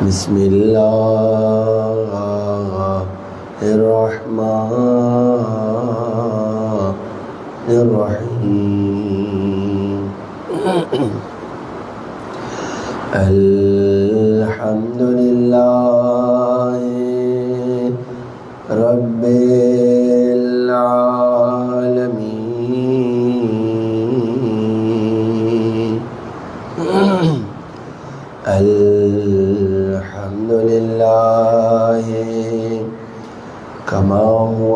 بسم اللہ الرحمن الرحیم الحمد للہ رب العالمین الحمد للہ کما هو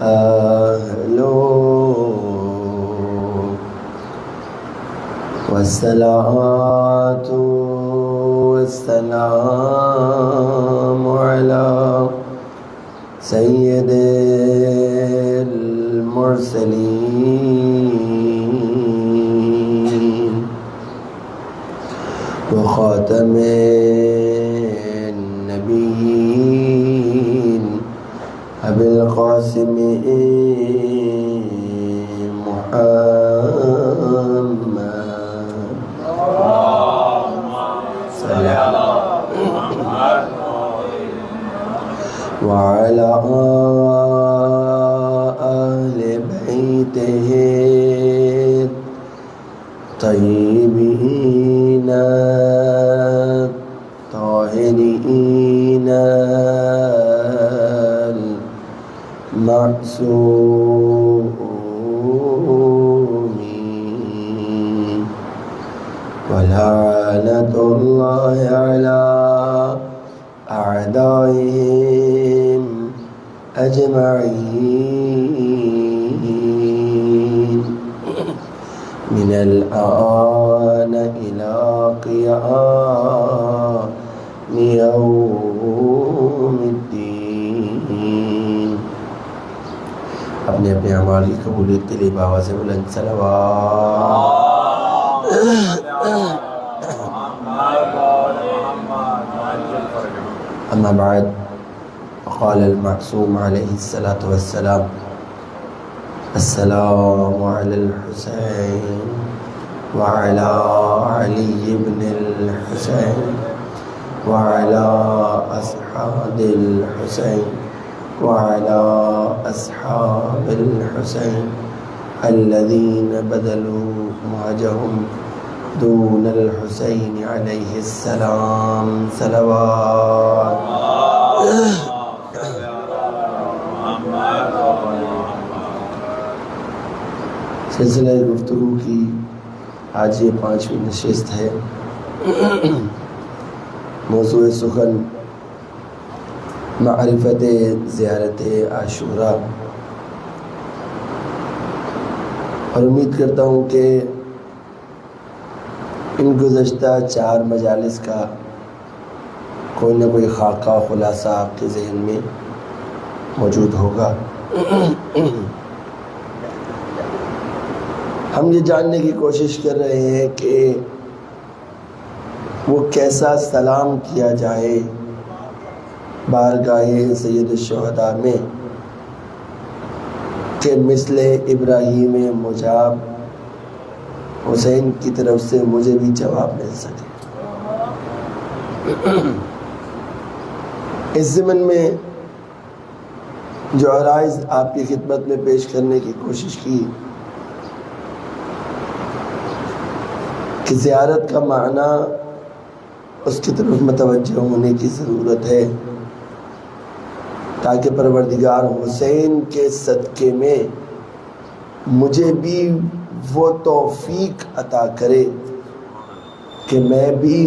أهله والصلاة والسلام على سيد المرسلين وخاتم النبيين أبي القاسم محمد وعلى أهل بيته الطيبين الطاهرين المعصومين ولعنة الله على أعدائهم أجمعين من الآن إلى قيام يوم الدين. اپنے اپنے اعمال کی قبولیت کے لیے بآواز بلند صلوات. اما بعد قال المعصوم علیہ الصلاۃ والسلام السلام علی الحسین وعلى علی بن الحسین وعلى أصحاب الحسين وعلى أصحاب الحسين الذين بذلوا مهجهم دون الحسين عليه السلام صلوات. سلسلہ گفتگو کی آج یہ 5ویں نشست ہے. موضوع سخن معرفت زیارت عاشوراء، اور امید کرتا ہوں کہ ان گزشتہ 4 مجالس کا کوئی نہ کوئی خاکہ خلاصہ آپ کے ذہن میں موجود ہوگا. ہم یہ جاننے کی کوشش کر رہے ہیں کہ وہ کیسا سلام کیا جائے بارگاہ سید الشہداء میں کہ مثل ابراہیم مجاب حسین کی طرف سے مجھے بھی جواب مل سکے. اس ضمن میں جو عرائض آپ کی خدمت میں پیش کرنے کی کوشش کی کہ زیارت کا معنی اس کی طرف متوجہ ہونے کی ضرورت ہے تاکہ پروردگار حسین کے صدقے میں مجھے بھی وہ توفیق عطا کرے کہ میں بھی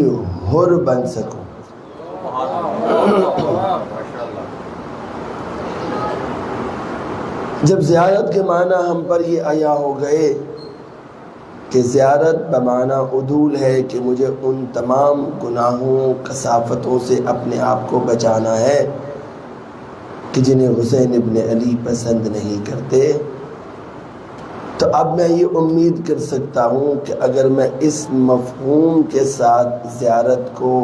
حر بن سکوں. جب زیارت کے معنی ہم پر یہ عیا ہو گئے کہ زیارت بمعنی عدول ہے کہ مجھے ان تمام گناہوں کثافتوں سے اپنے آپ کو بچانا ہے کہ جنہیں حسین ابن علی پسند نہیں کرتے، تو اب میں یہ امید کر سکتا ہوں کہ اگر میں اس مفہوم کے ساتھ زیارت کو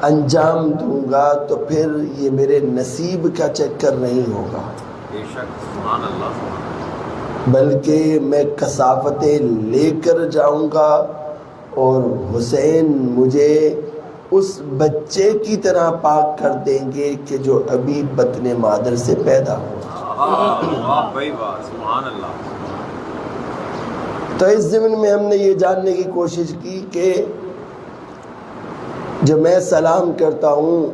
انجام دوں گا تو پھر یہ میرے نصیب کا چکر نہیں ہوگا، بلکہ میں کثافتیں لے کر جاؤں گا اور حسین مجھے اس بچے کی طرح پاک کر دیں گے کہ جو ابھی بطن مادر سے پیدا ہوا۔ تو اس ضمن میں ہم نے یہ جاننے کی کوشش کی کہ جو میں سلام کرتا ہوں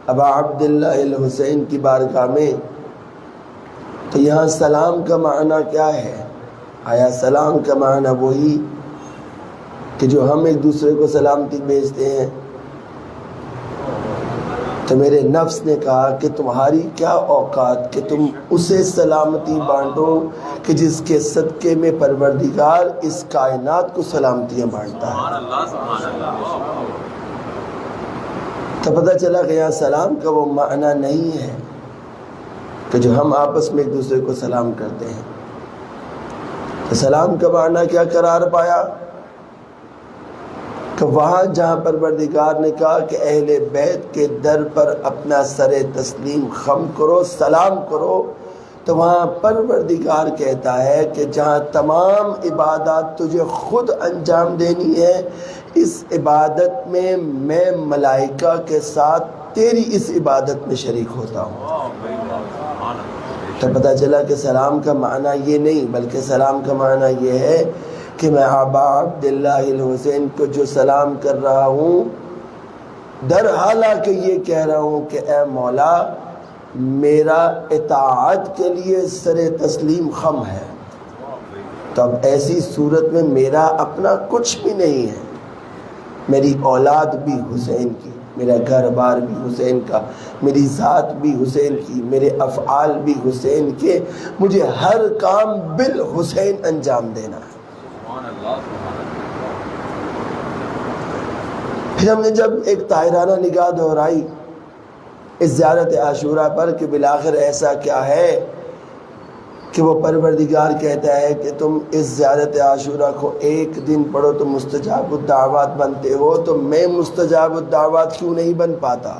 ابا عبداللہ الحسین کی بارگاہ میں، تو یہاں سلام کا معنی کیا ہے؟ آیا سلام کا معنی وہی کہ جو ہم ایک دوسرے کو سلامتی بھیجتے ہیں؟ تو میرے نفس نے کہا کہ تمہاری کیا اوقات کہ تم اسے سلامتی بانٹو کہ جس کے صدقے میں پروردگار اس کائنات کو سلامتیاں بانٹتا ہے۔ تو پتہ چلا کہ یہاں سلام کا وہ معنی نہیں ہے کہ جو ہم آپس میں ایک دوسرے کو سلام کرتے ہیں۔ تو سلام کا معنی کیا قرار پایا کہ وہاں جہاں پروردگار نے کہا کہ اہل بیت کے در پر اپنا سر تسلیم خم کرو، سلام کرو، تو وہاں پروردگار کہتا ہے کہ جہاں تمام عبادات تجھے خود انجام دینی ہے، اس عبادت میں میں ملائکہ کے ساتھ تیری اس عبادت میں شریک ہوتا ہوں۔ تو پتہ چلا کہ سلام کا معنی یہ نہیں، بلکہ سلام کا معنی یہ ہے کہ میں ابا عبداللہ الحسین کو جو سلام کر رہا ہوں، در حالہ کہ یہ کہہ رہا ہوں کہ اے مولا میرا اطاعت کے لیے سر تسلیم خم ہے۔ تو اب ایسی صورت میں میرا اپنا کچھ بھی نہیں ہے، میری اولاد بھی حسین کی، میرا گھر بار بھی حسین کا، میری ذات بھی حسین کی، میرے افعال بھی حسین کے، مجھے ہر کام بالحسین انجام دینا ہے۔ پھر ہم نے جب ایک طاہرانہ نگاہ دہرائی اس زیارت عاشورہ پر کہ بالآخر ایسا کیا ہے کہ وہ پروردگار کہتا ہے کہ تم اس زیارت عاشورہ کو ایک دن پڑھو تو مستجاب الدعوات بنتے ہو، تو میں مستجاب الدعوات کیوں نہیں بن پاتا؟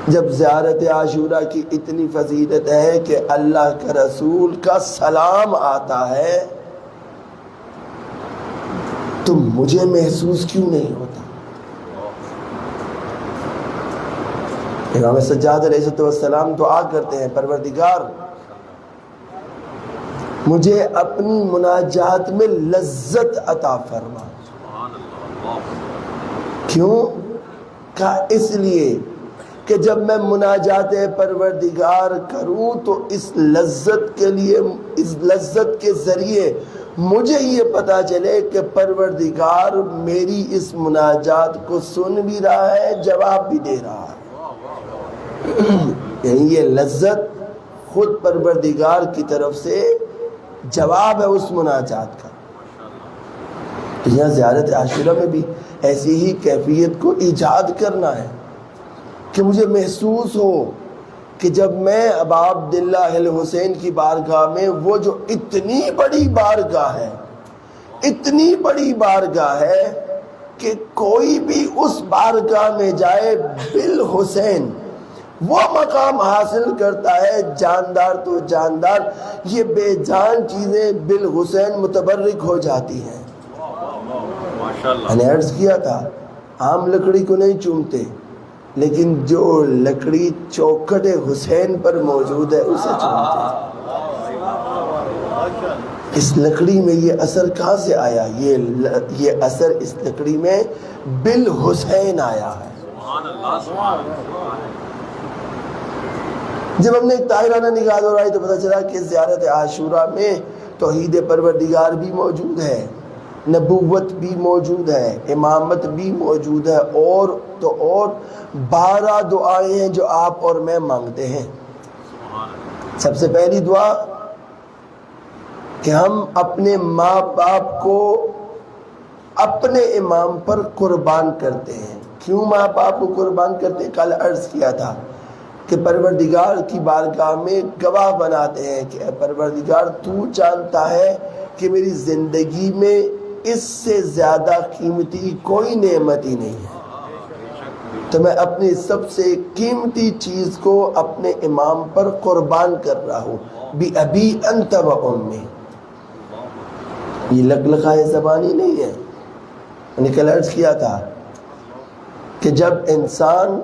جب زیارت عاشورہ کی اتنی فضیلت ہے کہ اللہ کا رسول کا سلام آتا ہے، تو مجھے محسوس کیوں نہیں ہوتا؟ امام سجاد علیہ السلام دعا کرتے ہیں، پروردگار مجھے اپنی مناجات میں لذت عطا فرما۔ کیوں؟ کہا اس لیے کہ جب میں مناجات پروردگار کروں تو اس لذت کے لیے، اس لذت کے ذریعے مجھے یہ پتا چلے کہ پروردگار میری اس مناجات کو سن بھی رہا ہے، جواب بھی دے رہا ہے۔ یعنی یہ لذت خود پروردگار کی طرف سے جواب ہے اس مناجات کا۔ یہاں زیارت عاشورہ میں بھی ایسی ہی کیفیت کو ایجاد کرنا ہے کہ مجھے محسوس ہو کہ جب میں ابا عبداللہ الحسین کی بارگاہ میں، وہ جو اتنی بڑی بارگاہ ہے، اتنی بڑی بارگاہ ہے کہ کوئی بھی اس بارگاہ میں جائے بالحسین وہ مقام حاصل کرتا ہے، جاندار تو جاندار، یہ بے جان چیزیں بالحسین متبرک ہو جاتی ہیں۔ میں نے عرض کیا تھا عام لکڑی کو نہیں چومتے، لیکن جو لکڑی چوکھٹ حسین پر موجود ہے اسے چومتے ہیں۔ اس لکڑی میں یہ اثر کہاں سے آیا؟ یہ اثر اس لکڑی میں بالحسین آیا ہے۔ جب ہم نے ایک طاہرانہ نگاہ دہرائی تو پتہ چلا کہ زیارت عاشورہ میں توحید پروردگار بھی موجود ہے، نبوت بھی موجود ہے، امامت بھی موجود ہے، اور تو اور 12 دعائیں ہیں جو آپ اور میں مانگتے ہیں۔ سب سے پہلی دعا کہ ہم اپنے ماں باپ کو اپنے امام پر قربان کرتے ہیں۔ کیوں ماں باپ کو قربان کرتے ہیں؟ کل عرض کیا تھا کہ پروردگار کی بارگاہ میں گواہ بناتے ہیں کہ اے پروردگار تو جانتا ہے کہ میری زندگی میں اس سے زیادہ قیمتی کوئی نعمت ہی نہیں ہے، تو میں اپنی سب سے قیمتی چیز کو اپنے امام پر قربان کر رہا ہوں، بِأَبِي أَنْتَ وَأُمِّي۔ یہ لقلقۂ زبانی نہیں ہے. میں نے کل عرض کیا تھا کہ جب انسان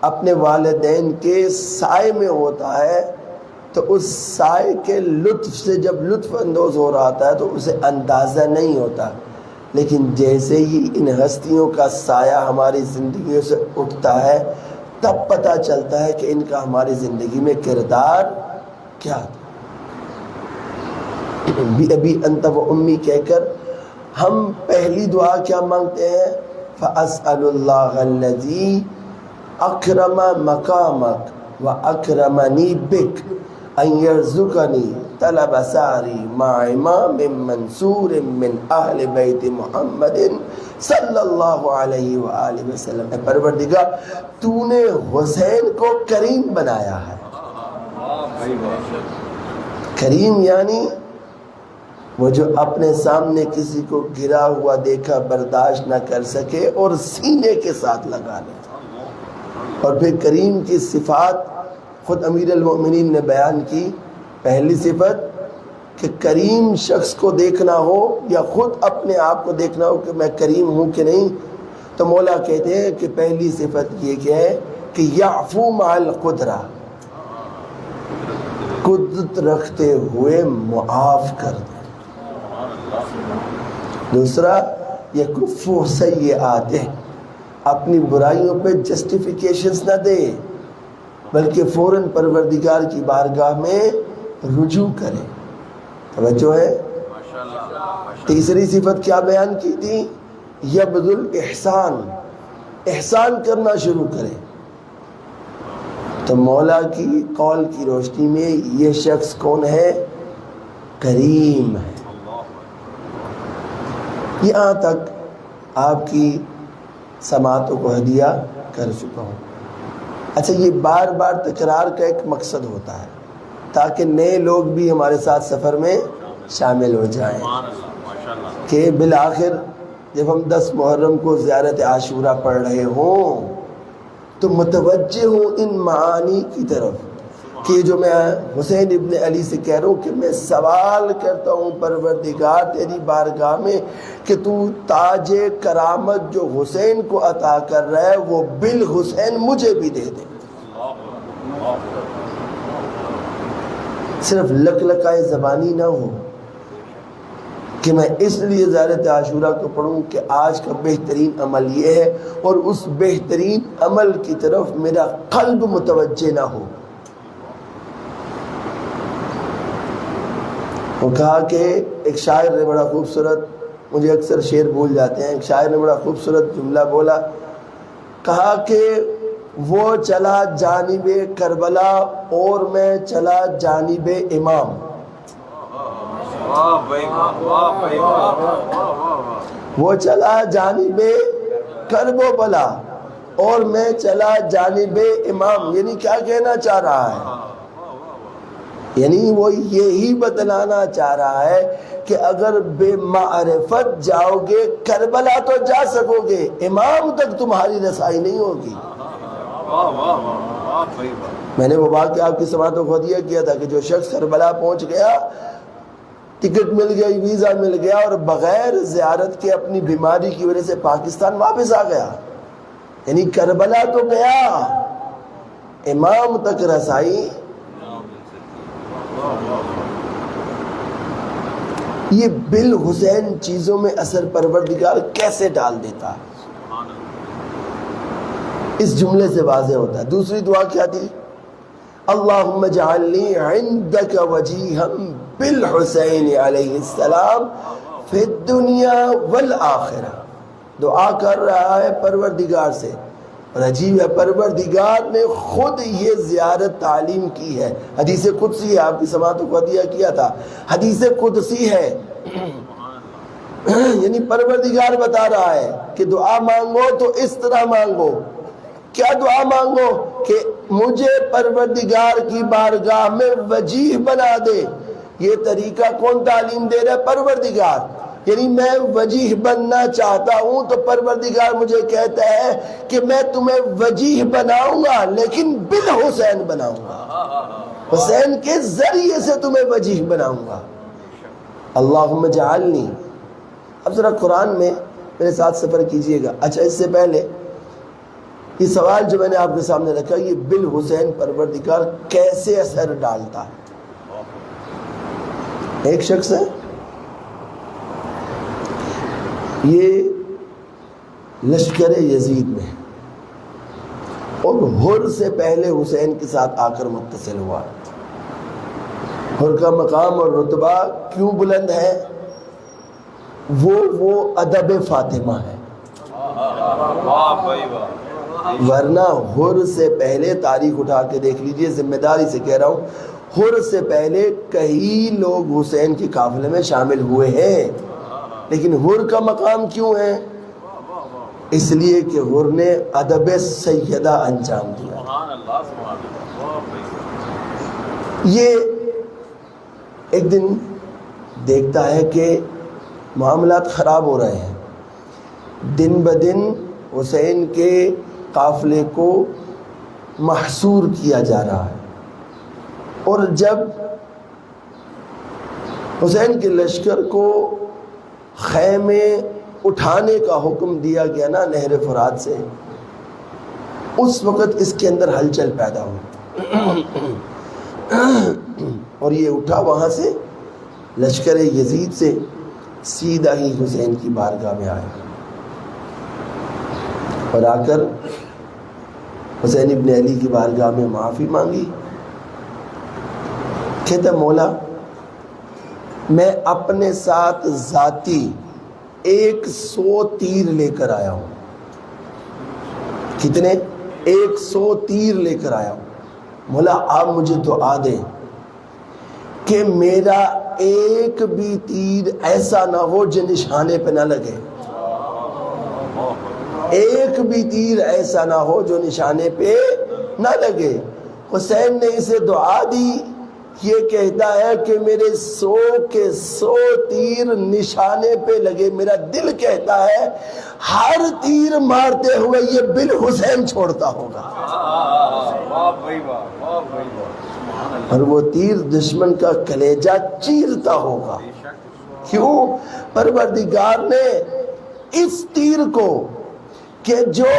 اپنے والدین کے سائے میں ہوتا ہے تو اس سائے کے لطف سے جب لطف اندوز ہو رہا ہوتا ہے تو اسے اندازہ نہیں ہوتا، لیکن جیسے ہی ان ہستیوں کا سایہ ہماری زندگیوں سے اٹھتا ہے تب پتہ چلتا ہے کہ ان کا ہماری زندگی میں کردار کیا تھا. ابھی انت و امی کہہ کر ہم پہلی دعا کیا مانگتے ہیں؟ فَأَسْأَلُ اللَّهَ الَّذِي أَكْرَمَ مَقَامَكَ وَأَكْرَمَنِي بِكَ أَن يَرْزُقَنِي طَلَبَ سَارِي مَعَ إِمَامٍ مَنْصُورٍ مِّنْ أَهْلِ بَيْتِ مُحَمَّدٍ صلی اللہ علیہ وآلہ وسلم. اے پروردگار تو نے حسین کو کریم بنایا ہے. کریم یعنی وہ جو اپنے سامنے کسی کو گرا ہوا دیکھا برداشت نہ کر سکے اور سینے کے ساتھ لگا لے. اور پھر کریم کی صفات خود امیر المؤمنین نے بیان کی. پہلی صفت کہ کریم شخص کو دیکھنا ہو یا خود اپنے آپ کو دیکھنا ہو کہ میں کریم ہوں کہ نہیں، تو مولا کہتے ہیں کہ پہلی صفت یہ کہ ہے کہ یعفو مع القدرہ، قدرت رکھتے ہوئے معاف کر دے. دوسرا یکف سیئات، اپنی برائیوں پہ جسٹیفیکیشنز نہ دے بلکہ فوراً پروردگار کی بارگاہ میں رجوع کرے. توجہ ہے. تیسری صفت کیا بیان کی تھی؟ یبذل احسان، احسان کرنا شروع کرے. تو مولا کی قول کی روشنی میں یہ شخص کون ہے؟ کریم ہے. یہاں تک آپ کی سماعتوں کو ہدیہ کر چکا ہوں. اچھا، یہ بار بار تکرار کا ایک مقصد ہوتا ہے تاکہ نئے لوگ بھی ہمارے ساتھ سفر میں شامل ہو جائیں کہ بالآخر جب ہم 10 محرم کو زیارت عاشورہ پڑھ رہے ہوں تو متوجہ ہوں ان معانی کی طرف کہ جو میں حسین ابن علی سے کہہ رہا ہوں کہ میں سوال کرتا ہوں پروردگار تیری بارگاہ میں کہ تو تاج کرامت جو حسین کو عطا کر رہا ہے وہ بالحسین مجھے بھی دے دے. صرف لقلقۂ زبانی نہ ہو کہ میں اس لیے زیارت عاشورہ کو پڑھوں کہ آج کا بہترین عمل یہ ہے اور اس بہترین عمل کی طرف میرا قلب متوجہ نہ ہو. وہ کہا کہ ایک شاعر نے بڑا خوبصورت، مجھے اکثر شعر بھول جاتے ہیں، ایک شاعر نے بڑا خوبصورت جملہ بولا. کہا کہ وہ چلا جانب کربلا اور میں چلا جانب امام. وہ چلا جانب کرب و بلا اور میں چلا جانب امام. یعنی کیا کہنا چاہ رہا ہے؟ یعنی وہ یہی بتلانا چاہ رہا ہے کہ اگر بے معرفت جاؤ گے کربلا تو جا سکو گے، امام تک تمہاری رسائی نہیں ہوگی. میں نے وہ واقعہ آپ کی سماعتوں کو ہدیہ کیا تھا کہ جو شخص کربلا پہنچ گیا، ٹکٹ مل گئی، ویزا مل گیا اور بغیر زیارت کے اپنی بیماری کی وجہ سے پاکستان واپس آ گیا. یعنی کربلا تو گیا، امام تک رسائی. یہ بالحسین چیزوں میں اثر پروردگار کیسے ڈال دیتا ہے اس جملے سے واضح ہوتا ہے. دوسری دعا کیا تھی؟ اللہم اجعلنی عندک وجیہا بالحسین علیہ السلام فی الدنیا والآخرہ. دعا کر رہا ہے پروردگار سے، اور عجیب ہے پروردگار نے خود یہ زیارت تعلیم کی ہے. حدیث قدسی ہے، آپ کی سماعتوں کو ہدیہ کیا تھا، حدیث قدسی ہے. یعنی پروردگار بتا رہا ہے کہ دعا مانگو تو اس طرح مانگو. کیا دعا مانگو؟ کہ مجھے پروردگار کی بارگاہ میں وجیہ بنا دے. یہ طریقہ کون تعلیم دے رہا ہے؟ پروردگار. یعنی میں وجیہ بننا چاہتا ہوں تو پروردگار مجھے کہتا ہے کہ میں تمہیں وجیہ بناؤں گا لیکن بالحسین بناؤں گا، حسین کے ذریعے سے تمہیں وجیہ بناؤں گا. اللہم جعلنی. اب ذرا قرآن میں میرے ساتھ سفر کیجئے گا. اچھا اس سے پہلے یہ سوال جو میں نے آپ کے سامنے رکھا، یہ بالحسین پروردگار کیسے اثر ڈالتا ہے؟ ایک شخص ہے، یہ لشکر یزید میں اور حر سے پہلے حسین کے ساتھ آ کر متصل ہوا. حر کا مقام اور رتبہ کیوں بلند ہے؟ وہ ادب فاطمہ ہے. ورنہ حر سے پہلے تاریخ اٹھا کے دیکھ لیجئے، ذمہ داری سے کہہ رہا ہوں، حر سے پہلے کئی لوگ حسین کے قافلے میں شامل ہوئے ہیں، لیکن حر کا مقام کیوں ہے؟ اس لیے کہ حر نے ادب سیدہ انجام دیا. یہ ایک دن دیکھتا ہے کہ معاملات خراب ہو رہے ہیں، دن بدن حسین کے قافلے کو محصور کیا جا رہا ہے. اور جب حسین کے لشکر کو خیمے اٹھانے کا حکم دیا گیا نا نہر فرات سے، اس وقت اس کے اندر ہلچل پیدا ہوئی اور یہ اٹھا وہاں سے لشکر یزید سے سیدھا ہی حسین کی بارگاہ میں آیا اور آ کر حسین ابن علی کی بارگاہ میں معافی مانگی. کہتا مولا میں اپنے ساتھ ذاتی 100 تیر لے کر آیا ہوں. کتنے؟ 100 تیر لے کر آیا ہوں. مولا آپ مجھے دعا دیں کہ میرا ایک بھی تیر ایسا نہ ہو جو نشانے پہ نہ لگے. ایک بھی تیر ایسا نہ ہو جو نشانے پہ نہ لگے. حسین نے اسے دعا دی. یہ کہتا ہے کہ میرے 100 کے 100 تیر نشانے پہ لگے. میرا دل کہتا ہے ہر تیر مارتے ہوئے یہ بالحسین چھوڑتا ہوگا، اور وہ تیر دشمن کا کلیجہ چیرتا ہوگا. کیوں؟ پروردگار نے اس تیر کو کہ جو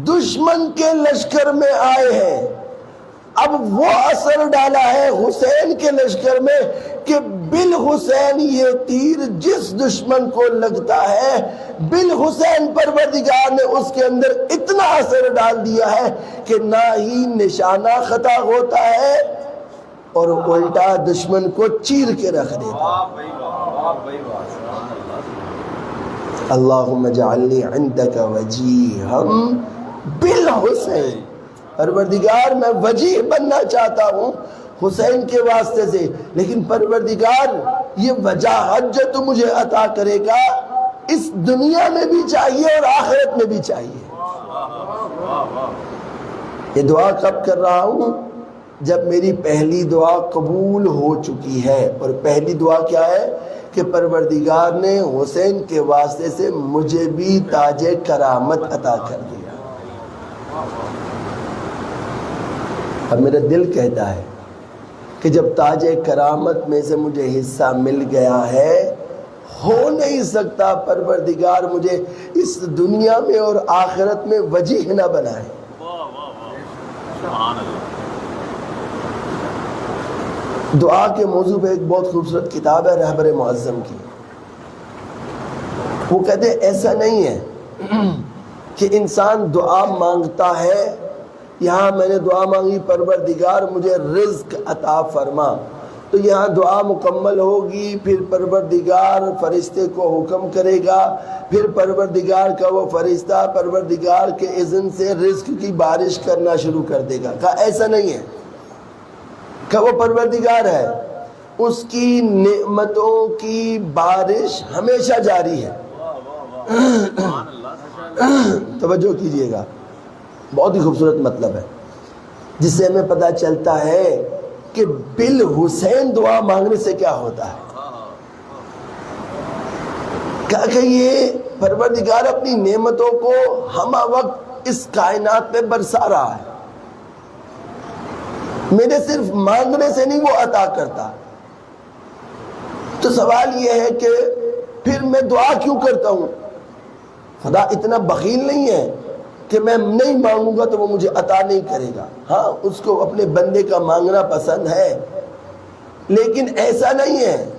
دشمن کے لشکر میں آئے ہیں اب وہ اثر ڈالا ہے حسین کے لشکر میں کہ بالحسین یہ تیر جس دشمن کو لگتا ہے بالحسین پروردگار نے اس کے اندر اتنا اثر ڈال دیا ہے کہ نہ ہی نشانہ خطا ہوتا ہے اور الٹا دشمن کو چیر کے رکھ دیتا ہے. اللہم اجعلنی عندک وجیہا بالحسین. پروردگار میں وجیہ بننا چاہتا ہوں حسین کے واسطے سے، لیکن پروردگار یہ وجاہت جو تو مجھے عطا کرے گا اس دنیا میں بھی چاہیے اور آخرت میں بھی چاہیے. یہ دعا کب کر رہا ہوں؟ جب میری پہلی دعا قبول ہو چکی ہے. اور پہلی دعا کیا ہے؟ کہ پروردگار نے حسین کے واسطے سے مجھے بھی تاج کرامت عطا کر دیا. اب میرا دل کہتا ہے کہ جب تاج کرامت میں سے مجھے حصہ مل گیا ہے، ہو نہیں سکتا پروردگار مجھے اس دنیا میں اور آخرت میں وجیہ نہ بنائے. دعا کے موضوع پہ ایک بہت خوبصورت کتاب ہے رہبر معظم کی. وہ کہتے ہیں ایسا نہیں ہے کہ انسان دعا مانگتا ہے، یہاں میں نے دعا مانگی پروردگار مجھے رزق عطا فرما، تو یہاں دعا مکمل ہوگی، پھر پروردگار فرشتے کو حکم کرے گا، پھر پروردگار کا وہ فرشتہ پروردگار کے اذن سے رزق کی بارش کرنا شروع کر دے گا. کہا ایسا نہیں ہے، کہ وہ پروردگار ہے، اس کی نعمتوں کی بارش ہمیشہ جاری ہے. توجہ کیجئے گا، بہت ہی خوبصورت مطلب ہے جس سے ہمیں پتہ چلتا ہے کہ بالحسین دعا مانگنے سے کیا ہوتا ہے. کہا کہ یہ پروردگار اپنی نعمتوں کو ہمہ وقت اس کائنات میں برسا رہا ہے. میرے صرف مانگنے سے نہیں وہ عطا کرتا، تو سوال یہ ہے کہ پھر میں دعا کیوں کرتا ہوں؟ خدا اتنا بخیل نہیں ہے کہ میں نہیں مانگوں گا تو وہ مجھے عطا نہیں کرے گا. ہاں اس کو اپنے بندے کا مانگنا پسند ہے، لیکن ایسا نہیں ہے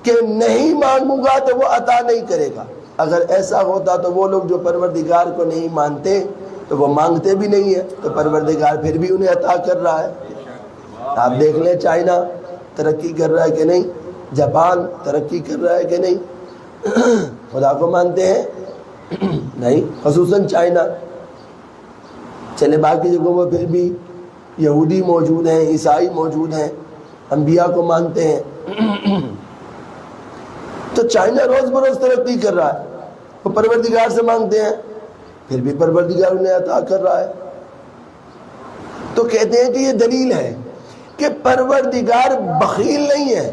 کہ نہیں مانگوں گا تو وہ عطا نہیں کرے گا. اگر ایسا ہوتا تو وہ لوگ جو پروردگار کو نہیں مانتے تو وہ مانگتے بھی نہیں ہیں، تو پروردگار پھر بھی انہیں عطا کر رہا ہے. آپ دیکھ لیں چائنا ترقی کر رہا ہے کہ نہیں، جاپان ترقی کر رہا ہے کہ نہیں، خدا کو مانتے ہیں؟ نہیں، خصوصاً چائنا. چلے باقی جگہوں میں پھر بھی یہودی موجود ہیں، عیسائی موجود ہیں، انبیاء کو مانتے ہیں. تو چائنا روز بروز ترقی کر رہا ہے، وہ پروردگار سے مانگتے ہیں پھر بھی پروردگار انہیں عطا کر رہا ہے. تو کہتے ہیں کہ یہ دلیل ہے کہ پروردگار بخیل نہیں ہے،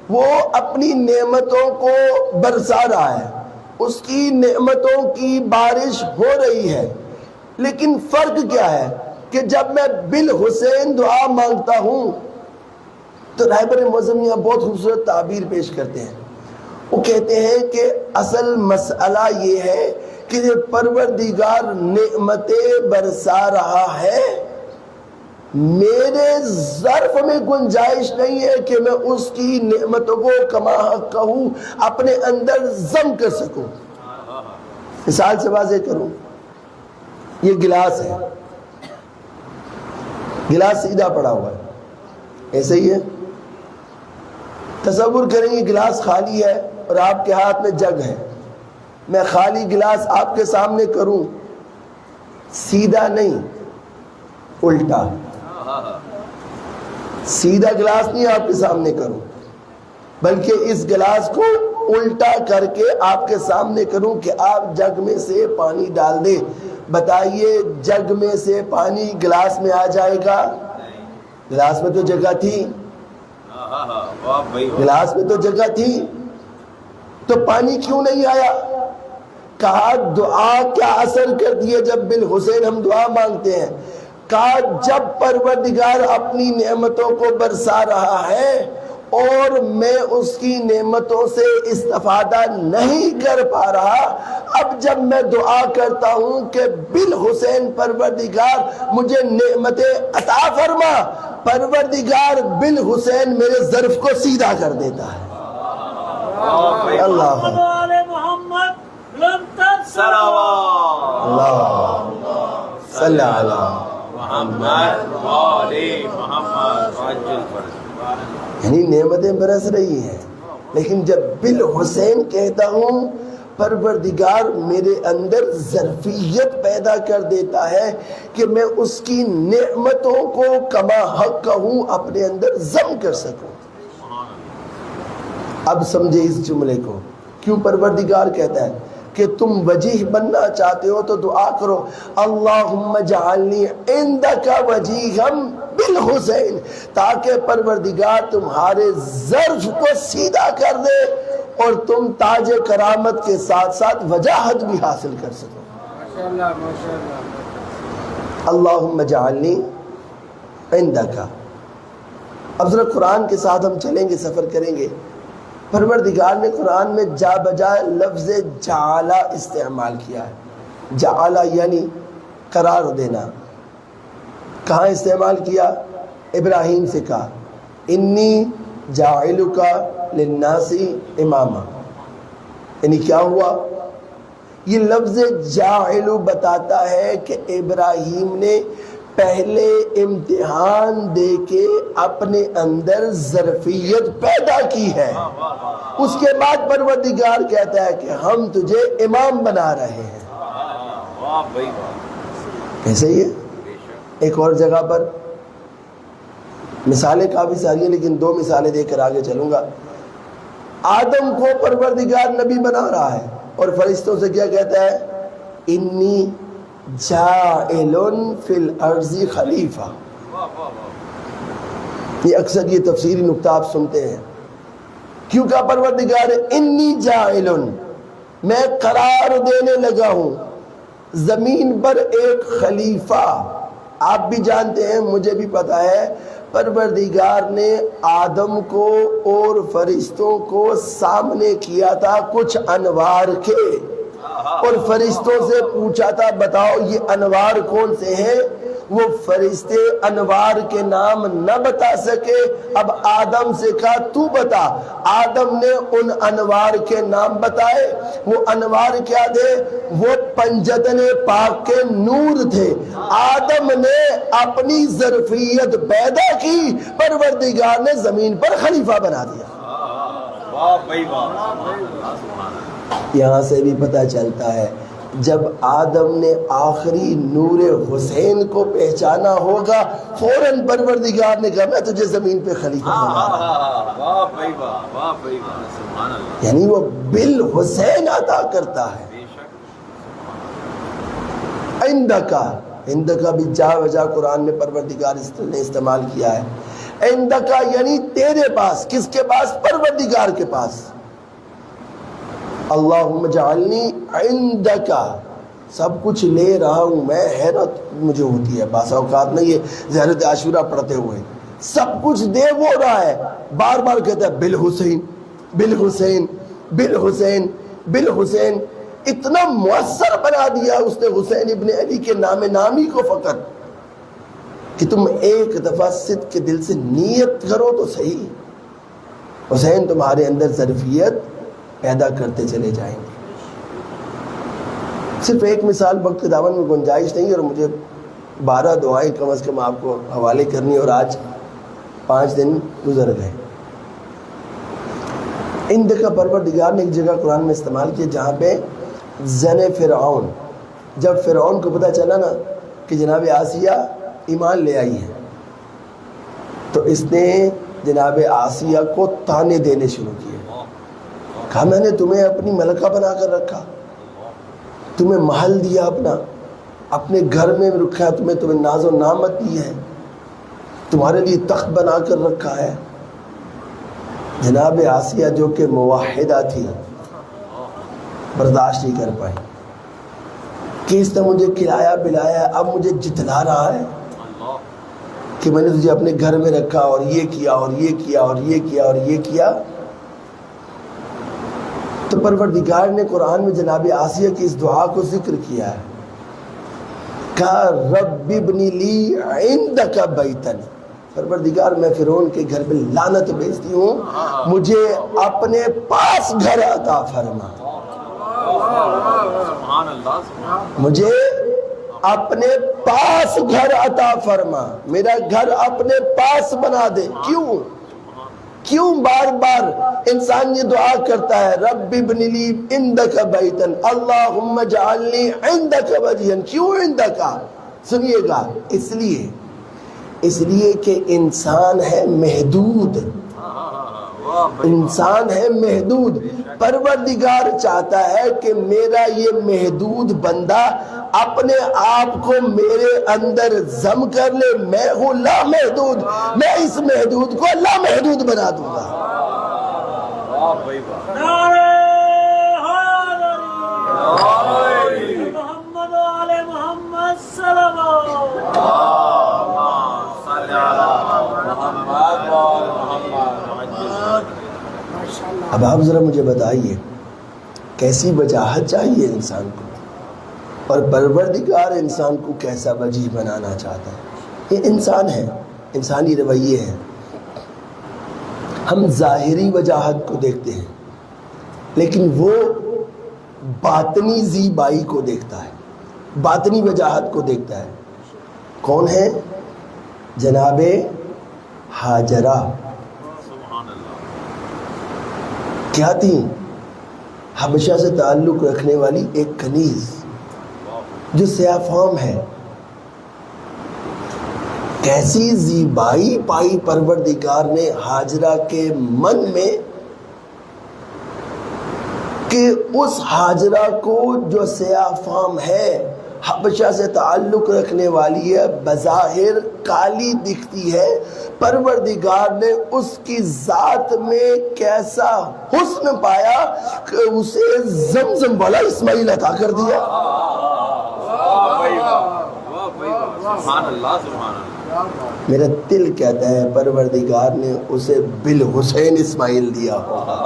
وہ اپنی نعمتوں کو برسا رہا ہے، اس کی نعمتوں کی بارش ہو رہی ہے. لیکن فرق کیا ہے کہ جب میں بالحسین دعا مانگتا ہوں تو رہبر معظم یہاں بہت خوبصورت تعبیر پیش کرتے ہیں. وہ کہتے ہیں کہ اصل مسئلہ یہ ہے کہ پروردگار نعمتیں برسا رہا ہے، میرے ظرف میں گنجائش نہیں ہے کہ میں اس کی نعمتوں کو کما کہوں اپنے اندر ضم کر سکوں. مثال سے واضح کروں، یہ گلاس ہے، گلاس سیدھا پڑا ہوا ہے، ایسے ہی ہے. تصور کریں گے گلاس خالی ہے اور آپ کے ہاتھ میں جگ ہے. میں خالی گلاس آپ کے سامنے کروں، سیدھا نہیں الٹا، سیدھا گلاس نہیں آپ کے سامنے کروں بلکہ اس گلاس کو الٹا کر کے آپ کے سامنے کروں کہ آپ جگ میں سے پانی ڈال دیں. بتائیے جگ میں سے پانی گلاس میں آ جائے گا؟ گلاس میں تو جگہ تھی، گلاس میں تو جگہ تھی، تو پانی کیوں نہیں آیا؟ کہا دعا کیا اثر کرتی ہے جب بالحسین ہم دعا مانگتے ہیں؟ کہا جب پروردگار اپنی نعمتوں کو برسا رہا ہے اور میں اس کی نعمتوں سے استفادہ نہیں کر پا رہا، اب جب میں دعا کرتا ہوں کہ بالحسین پروردگار مجھے نعمتیں عطا فرما، پروردگار بالحسین میرے ظرف کو سیدھا کر دیتا ہے. اللہ صلی اللہ یعنی نعمتیں برس رہی ہیں، لیکن جب بالحسین کہتا ہوں پروردگار میرے اندر ظرفیت پیدا کر دیتا ہے کہ میں اس کی نعمتوں کو کما حق کہوں اپنے اندر ضم کر سکوں. اب سمجھے اس جملے کو، کیوں پروردگار کہتا ہے کہ تم وجیح بننا چاہتے ہو تو دعا کرو اللہم جعلنی عندک وجیہا بالحسین، تاکہ پروردگار تمہارے ظرف کو سیدھا کر دے اور تم تاج کرامت کے ساتھ ساتھ وجاہت بھی حاصل کر سکو. اللہم جعلنی عندک. اب ذرا قرآن کے ساتھ ہم چلیں گے، سفر کریں گے. پروردگار نے قرآن میں جا بجائے لفظ جعلا استعمال کیا ہے. جعلا یعنی قرار دینا. کہاں استعمال کیا؟ ابراہیم سے کہا انی جاعلک للناس اماما. یعنی کیا ہوا؟ یہ لفظ جاعل بتاتا ہے کہ ابراہیم نے پہلے امتحان دے کے اپنے اندر ظرفیت پیدا کی ہے، اس کے بعد پروردگار کہتا ہے کہ ہم تجھے امام بنا رہے ہیں. ایسے ہی ہے. ایک اور جگہ پر مثالیں کافی ساری ہیں لیکن دو مثالیں دے کر آگے چلوں گا. آدم کو پروردگار نبی بنا رہا ہے اور فرشتوں سے کیا کہتا ہے؟ انی جاعل فی الارض خلیفہ. یہ اکثر یہ تفسیری نکتہ آپ سنتے ہیں. کیوں کہا پروردگار انی جاعل، میں قرار دینے لگا ہوں زمین پر ایک خلیفہ. آپ بھی جانتے ہیں، مجھے بھی پتا ہے، پروردگار نے آدم کو اور فرشتوں کو سامنے کیا تھا کچھ انوار کے، اور فرشتوں سے پوچھا تھا بتاؤ یہ انوار کون سے ہیں؟ وہ فرشتے انوار کے نام نہ بتا سکے۔ اب آدم سے کہا تو بتا، آدم نے ان انوار کے نام بتائے۔ وہ انوار کیا تھے؟ وہ پنجتن پاک کے نور تھے۔ آدم نے اپنی ظرفیت پیدا کی، پروردگار نے زمین پر خلیفہ بنا دیا۔ یہاں سے بھی پتہ چلتا ہے جب آدم نے آخری نور حسین کو پہچانا ہوگا، فوراً پروردگار نے کہا میں تجھے زمین پہ خلیفہ بنا دوں۔ یعنی وہ بالحسین عطا کرتا ہے۔ عندکا بھی جا وجہ قرآن میں پروردگار نے استعمال کیا ہے۔ عندکا یعنی تیرے پاس، کس کے پاس؟ پروردگار کے پاس۔ اللہم اجعلنی عندکا، سب کچھ لے رہا ہوں میں، حیرت مجھے ہوتی ہے بعض اوقات میں یہ زیارت عاشورہ پڑھتے ہوئے، سب کچھ دے وہ رہا ہے، بار بار کہتا ہے بالحسین بالحسین بالحسین بالحسین، اتنا مؤثر بنا دیا اس نے حسین ابن علی کے نام نامی کو فقط کہ تم ایک دفعہ صدق کے دل سے نیت کرو تو صحیح، حسین تمہارے اندر ظرفیت پیدا کرتے چلے جائیں گے۔ صرف ایک مثال وقت دامن میں گنجائش نہیں، اور مجھے 12 دعائیں کم از کم آپ کو حوالے کرنی، اور آج 5 دن گزر گئے۔ عندکا پروردگار نے ایک جگہ قرآن میں استعمال کیا جہاں پہ زن فرعون، جب فرعون کو پتہ چلا نا کہ جناب آسیہ ایمان لے آئی ہے، تو اس نے جناب آسیہ کو تانے دینے شروع کیے۔ کہا میں نے تمہیں اپنی ملکہ بنا کر رکھا، تمہیں محل دیا، اپنے گھر میں رکھا، تمہیں ناز و نعمت دی ہے، تمہارے لیے تخت بنا کر رکھا ہے۔ جناب آسیہ جو کہ موحدہ تھی برداشت نہیں کر پائی کہ اس نے مجھے کھلایا پلایا، اب مجھے جتلا رہا ہے کہ میں نے تجھے اپنے گھر میں رکھا اور یہ کیا اور یہ کیا اور یہ کیا اور یہ کیا۔ تو پروردگار نے قرآن میں جناب آسیہ کی اس دعا کو ذکر کیا ہے، کہا رب ابن لی عندک بیتن، پروردگار میں فرعون کے گھر پہ لعنت بھیجتی ہوں، مجھے اپنے پاس گھر عطا فرما، مجھے اپنے پاس گھر عطا فرما، میرا گھر اپنے پاس بنا دے۔ کیوں بار بار انسان یہ دعا کرتا ہے رب ابن لی عندک بیتن اللہم اجعلنی عندک وجہا؟ کیوں عندکا؟ سنیے گا، اس لیے کہ انسان ہے محدود، انسان ہے محدود۔ پروردگار چاہتا ہے کہ میرا یہ محدود بندہ اپنے آپ کو میرے اندر ضم کر لے، میں ہوں لامحدود، میں اس محدود کو لامحدود بنا دوں گا۔ اب آپ ذرا مجھے بتائیے کیسی وجاہت چاہیے انسان کو، اور پروردگار انسان کو کیسا وجیح بنانا چاہتا ہے؟ یہ انسان ہے، انسانی رویے ہیں۔ ہم ظاہری وجاہت کو دیکھتے ہیں لیکن وہ باطنی زیبائی کو دیکھتا ہے، باطنی وجاہت کو دیکھتا ہے۔ کون ہے؟ جناب ہاجرہ کیا تھی؟ حبشہ سے تعلق رکھنے والی ایک کنیز جو سیاہ فام ہے۔ کیسی زیبائی پائی پروردگار نے ہاجرہ کے من میں کہ اس ہاجرہ کو جو سیاہ فام ہے، حبشہ سے تعلق رکھنے والی ہے، بظاہر کالی دکھتی ہے، پروردگار نے اس کی ذات میں کیسا حسن پایا کہ اسے زمزم والا اسماعیل عطا کر دیا۔ میرا دل کہتا ہے پروردگار نے اسے بالحسین اسماعیل دیا ہوگا۔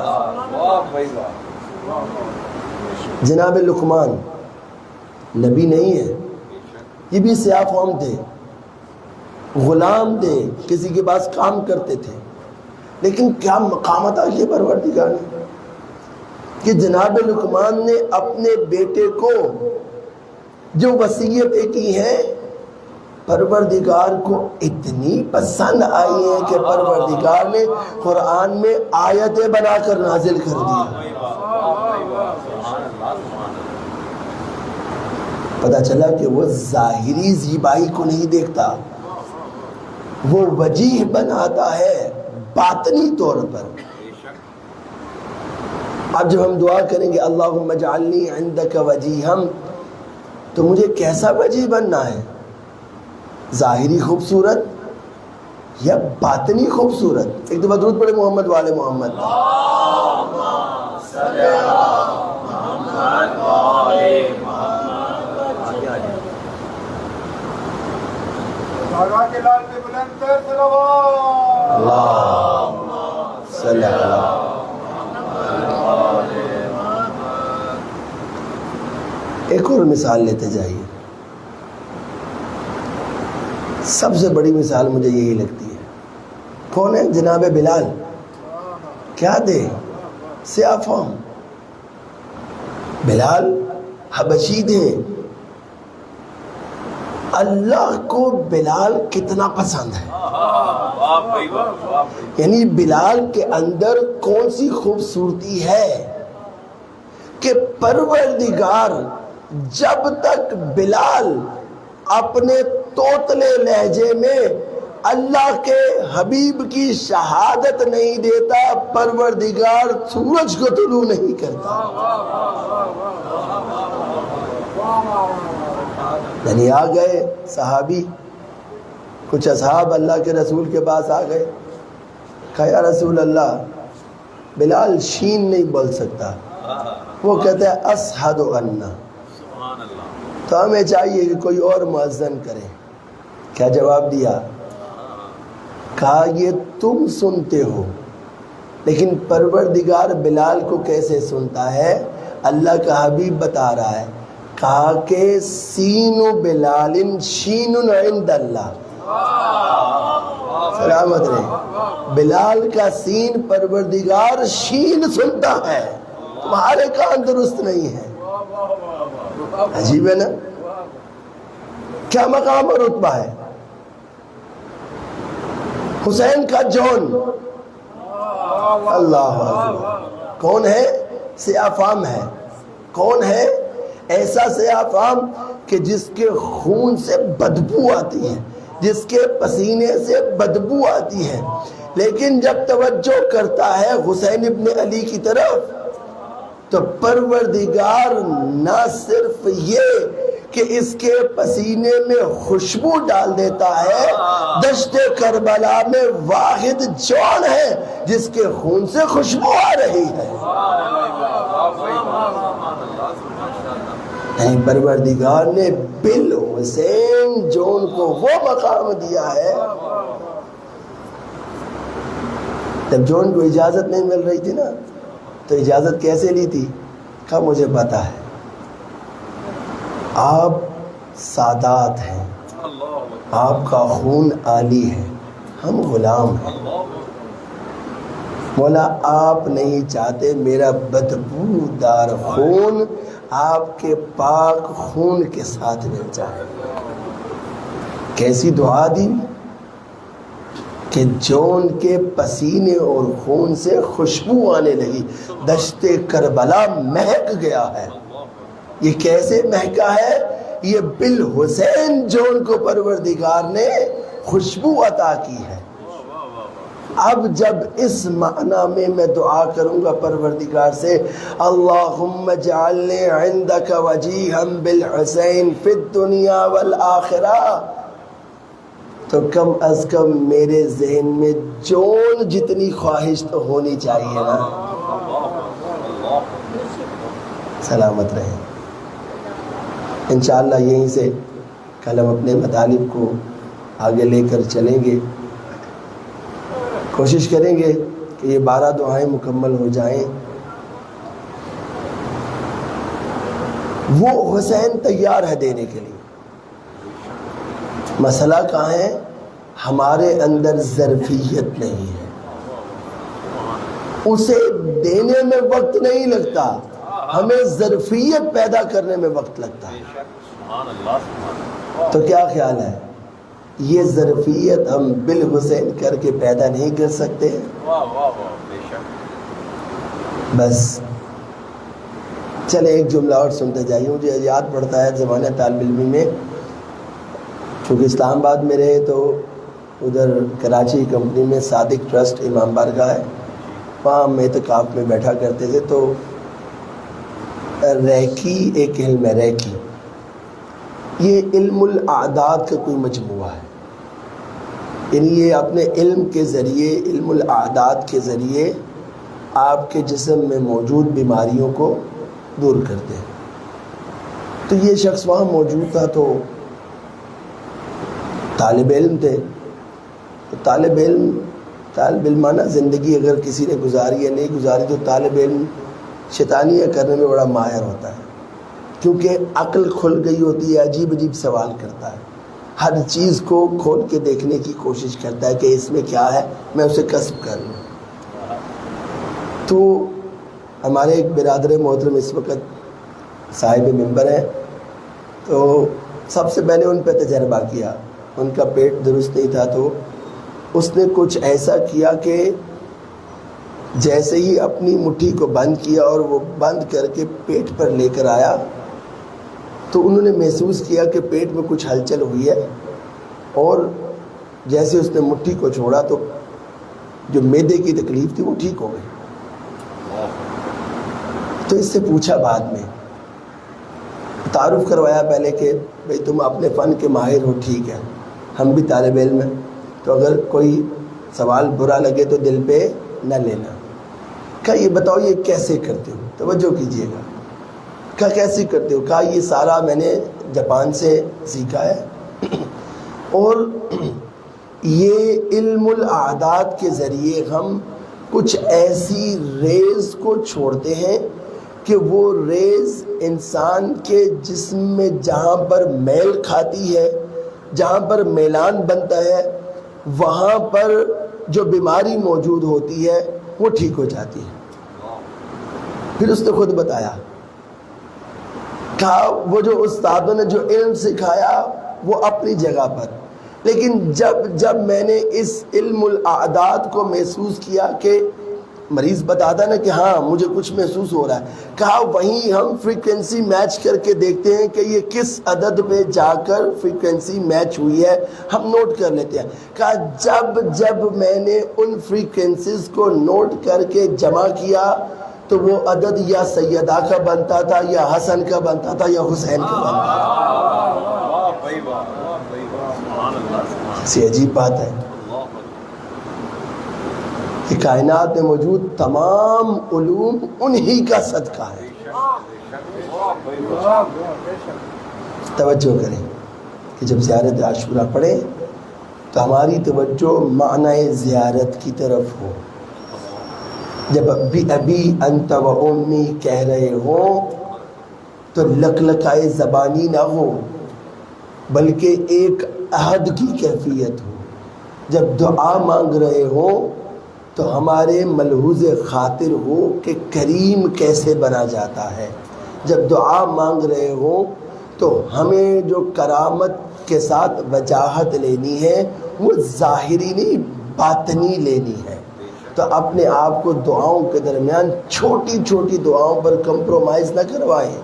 جناب لقمان نبی نہیں ہے، یہ بھی سیاہ فام تھے، غلام تھے، کسی کے پاس کام کرتے تھے، لیکن کیا مقام عطا کیا پروردگار نے کہ جناب لقمان نے اپنے بیٹے کو جو وصیتیں کی ہیں پروردگار کو اتنی پسند آئی ہیں کہ پروردگار نے قرآن میں آیتیں بنا کر نازل کر دی۔ پتہ چلا کہ وہ ظاہری زیبائی کو نہیں دیکھتا، وہ وجیح بناتا ہے باطنی طور پر۔ اب جب ہم دعا کریں گے اللہم اجعلنی عندک وجیہم، تو مجھے کیسا وجیح بننا ہے؟ ظاہری خوبصورت یا باطنی خوبصورت؟ ایک دفعہ درود پڑھے محمد والے محمد۔ ایک اور مثال لیتے جائیے، سب سے بڑی مثال مجھے یہی لگتی ہے۔ کون ہے؟ جناب بلال۔ کیا دے؟ سیاہ فام۔ بلال حبشی تھے، اللہ کو بلال کتنا پسند ہے، یعنی بلال کے اندر کون سی خوبصورتی ہے کہ پروردگار جب تک بلال اپنے توتلے لہجے میں اللہ کے حبیب کی شہادت نہیں دیتا پروردگار سورج کو طلوع نہیں کرتا۔ یعنی آ گئے صحابی، کچھ اصحاب اللہ کے رسول کے پاس آ گئے، کہا یا رسول اللہ بلال شین نہیں بول سکتا، وہ کہتا ہے اشہد ان، تو ہمیں چاہیے کہ کوئی اور مؤذن کرے۔ کیا جواب دیا؟ کہا یہ تم سنتے ہو لیکن پروردگار بلال کو کیسے سنتا ہے؟ اللہ کا حبیب بتا رہا ہے، کہا کہ سین بلال شین عند اللہ، سلامت رہے، بلال کا سین پروردگار شین سنتا ہے، تمہارے کان درست نہیں ہے۔ عجیب ہے نا، کیا مقام اور رتبہ ہے۔ حسین کا جون، اللہ اکبر، کون ہے؟ سیاہ فام ہے۔ کون ہے؟ ایسا سیاہ فام کہ جس کے خون سے بدبو آتی ہے، جس کے پسینے سے بدبو آتی ہے، لیکن جب توجہ کرتا ہے حسین ابن علی کی طرف تو پروردگار نہ صرف یہ کہ اس کے پسینے میں خوشبو ڈال دیتا ہے، دشت کربلا میں واحد جون ہے جس کے خون سے خوشبو آ رہی ہے۔ نہیں، پروردگار نے بالحسین جون کو وہ مقام دیا ہے۔ جب جون کو اجازت نہیں مل رہی تھی نا، تو اجازت کیسے لی تھی؟ کہا مجھے پتا ہے آپ سادات ہیں، آپ کا خون عالی ہے، ہم غلام ہیں، مولا آپ نہیں چاہتے میرا بدبودار خون آپ کے پاک خون کے ساتھ مل جائے۔ کیسی دعا دی کہ جون کے پسینے اور خون سے خوشبو آنے لگی، دشت کربلا مہک گیا ہے۔ یہ کیسے مہکا ہے؟ یہ بالحسین جون کو پروردگار نے خوشبو عطا کی ہے۔ اب جب اس معنی میں دعا کروں گا پروردگار سے اللہم اجعلنی عندک وجیہا بالحسین فی الدنیا والآخرہ، تو کم از کم میرے ذہن میں جون جتنی خواہش تو ہونی چاہیے نا۔ سلامت رہیں۔ انشاءاللہ یہیں سے کل ہم اپنے مطالب کو آگے لے کر چلیں گے. کوشش کریں گے کہ یہ 12 دعائیں مکمل ہو جائیں. وہ حسین تیار ہے دینے کے لیے. مسئلہ کہاں ہے؟ ہمارے اندر ظرفیت نہیں ہے. اسے دینے میں وقت نہیں لگتا، ہمیں ظرفیت پیدا کرنے میں وقت لگتا ہے. تو کیا خیال ہے، یہ ظرفیت ہم بالحسین کر کے پیدا نہیں کر سکتے؟ بس چلے ایک جملہ اور سنتے جائیے. مجھے یاد پڑتا ہے زمانہ طالب علمی میں، چونکہ اسلام آباد میں رہے تو ادھر کراچی کمپنی میں صادق ٹرسٹ امام بارگاہ ہے، وہاں ہم اعتکاف میں بیٹھا کرتے تھے. تو ریکی ایک علم ہے، ریکی یہ علم الاعداد کا کوئی مجموعہ ہے. یعنی یہ اپنے علم کے ذریعے، علم الاعداد کے ذریعے آپ کے جسم میں موجود بیماریوں کو دور کرتے ہیں. تو یہ شخص وہاں موجود تھا، تو طالب علم تھے. تو طالب علمانہ زندگی اگر کسی نے گزاری یا نہیں گزاری تو طالب علم شیطانیاں کرنے میں بڑا ماہر ہوتا ہے، کیونکہ عقل کھل گئی ہوتی ہے، عجیب عجیب سوال کرتا ہے، ہر چیز کو کھول کے دیکھنے کی کوشش کرتا ہے کہ اس میں کیا ہے، میں اسے کسب کر لوں. تو ہمارے ایک برادر محترم اس وقت صاحب ممبر ہیں، تو سب سے پہلے ان پہ تجربہ کیا. ان کا پیٹ درست نہیں تھا، تو اس نے کچھ ایسا کیا کہ جیسے ہی اپنی مٹھی کو بند کیا اور وہ بند کر کے پیٹ پر لے کر آیا، تو انہوں نے محسوس کیا کہ پیٹ میں کچھ ہلچل ہوئی ہے. اور جیسے اس نے مٹھی کو چھوڑا تو جو معدے کی تکلیف تھی وہ ٹھیک ہو گئی. تو اس سے پوچھا، بعد میں تعارف کروایا پہلے کہ بھئی تم اپنے فن کے ماہر ہو، ٹھیک ہے، ہم بھی طالب علم ہیں، تو اگر کوئی سوال برا لگے تو دل پہ نہ لینا. کہا یہ بتاؤ یہ کیسے کرتے ہو، توجہ کیجئے گا. کہا کیسے کرتے ہو؟ کہا یہ سارا میں نے جاپان سے سیکھا ہے، اور یہ علم الاعداد کے ذریعے ہم کچھ ایسی ریز کو چھوڑتے ہیں کہ وہ ریز انسان کے جسم میں جہاں پر میل کھاتی ہے، جہاں پر میلان بنتا ہے، وہاں پر جو بیماری موجود ہوتی ہے وہ ٹھیک ہو جاتی ہے. پھر اس نے خود بتایا، کہا وہ جو استادوں نے جو علم سکھایا وہ اپنی جگہ پر، لیکن جب میں نے اس علم الاعداد کو محسوس کیا کہ مریض بتاتا نا کہ ہاں مجھے کچھ محسوس ہو رہا ہے، کہا وہیں ہم فریکوینسی میچ کر کے دیکھتے ہیں کہ یہ کس عدد پہ جا کر فریکوینسی میچ ہوئی ہے، ہم نوٹ کر لیتے ہیں. کہا جب میں نے ان فریکوینسیز کو نوٹ کر کے جمع کیا تو وہ عدد یا سیدہ کا بنتا تھا، یا حسن کا بنتا تھا، یا حسین کا بنتا تھا. ایسی عجیب بات ہے. یہ کائنات میں موجود تمام علوم انہی کا صدقہ ہے. توجہ کریں کہ جب زیارت عاشورہ پڑھیں تو ہماری توجہ معنی زیارت کی طرف ہو. جب ابی انت و امی کہہ رہے ہوں تو لکلکائے زبانی نہ ہو، بلکہ ایک عہد کی کیفیت ہو. جب دعا مانگ رہے ہوں تو ہمارے ملحوظ خاطر ہو کہ کریم کیسے بنا جاتا ہے. جب دعا مانگ رہے ہوں تو ہمیں جو کرامت کے ساتھ وجاہت لینی ہے وہ ظاہری نہیں باطنی لینی ہے. تو اپنے آپ کو دعاؤں کے درمیان چھوٹی چھوٹی دعاؤں پر کمپرومائز نہ کروائیں.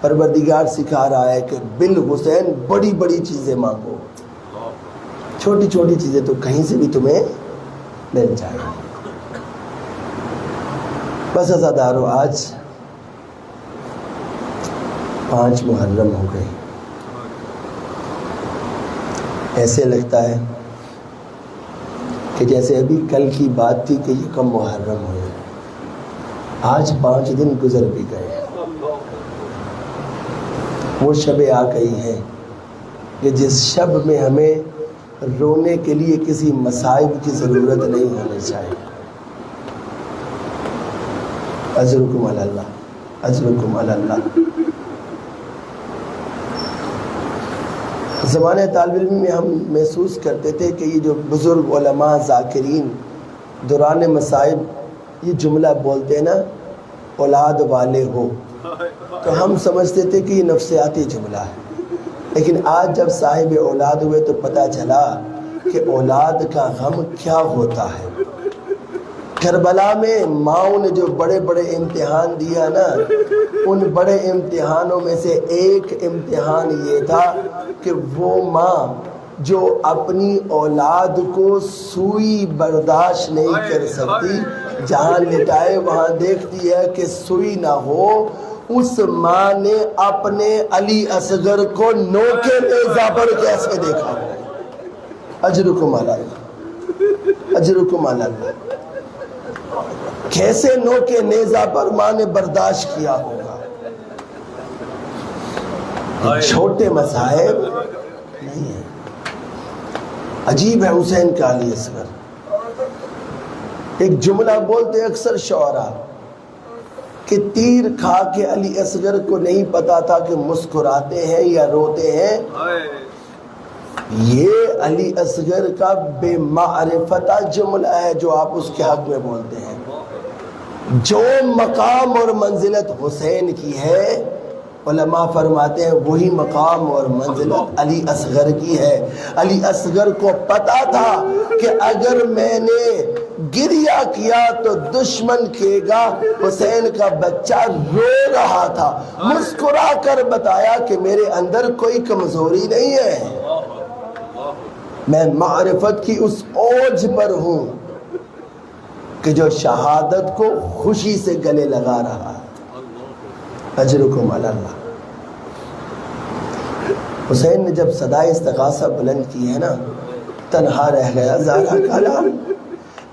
پروردگار سکھا رہا ہے کہ بالحسین بڑی بڑی چیزیں مانگو، چھوٹی چھوٹی چیزیں تو کہیں سے بھی تمہیں مل جائے. بس عزادارو، آج 5 محرم ہو گئے. ایسے لگتا ہے کہ جیسے ابھی کل کی بات تھی کہ یہ کم محرم ہوئے. آج 5 دن گزر بھی گئے. وہ شب آ گئی ہے کہ جس شب میں ہمیں رونے کے لیے کسی مصائب کی ضرورت نہیں ہونی چاہیے. اجرکم علی اللہ، اجرکم علی اللہ. زمانے طالب علم میں ہم محسوس کرتے تھے کہ یہ جو بزرگ علماء ذاکرین دوران مصائب یہ جملہ بولتے ہیں نا، اولاد والے ہو، تو ہم سمجھتے تھے کہ یہ نفسیاتی جملہ ہے. لیکن آج جب صاحب اولاد ہوئے تو پتہ چلا کہ اولاد کا غم کیا ہوتا ہے. کربلا میں ماؤں نے جو بڑے بڑے امتحان دیا نا، ان بڑے امتحانوں میں سے ایک امتحان یہ تھا کہ وہ ماں جو اپنی اولاد کو سوئی برداشت نہیں کر سکتی، جہاں لٹائے وہاں دیکھتی ہے کہ سوئی نہ ہو، اس ماں نے اپنے علی اصغر کو نوکے نیزہ پر کیسے دیکھا ہو. اجرکم علی اللہ، اجرکم علی اللہ. کیسے نوکے نیزہ پر ماں نے برداشت کیا ہوگا. چھوٹے مصائب نہیں ہیں. عجیب ہے حسین کا علی اصغر. ایک جملہ بولتے اکثر شعراء کہ تیر کھا کے علی اصغر کو نہیں پتا تھا کہ مسکراتے ہیں یا روتے ہیں. یہ علی اصغر کا بے معرفتہ جملہ ہے جو آپ اس کے حق میں بولتے ہیں. جو مقام اور منزلت حسین کی ہے، علماء فرماتے ہیں وہی مقام اور منزلت علی اصغر کی ہے. علی اصغر کو پتا تھا کہ اگر میں نے گریہ کیا تو دشمن کہے گا حسین کا بچہ رو رہا تھا. مسکرا کر بتایا کہ میرے اندر کوئی کمزوری نہیں ہے، میں معرفت کی اس اوج پر ہوں کہ جو شہادت کو خوشی سے گلے لگا رہا ہے. اجرکم علی اللہ. حسین نے جب صدائے استغاثہ بلند کی ہے نا، تنہا رہ گیا زارا کالا.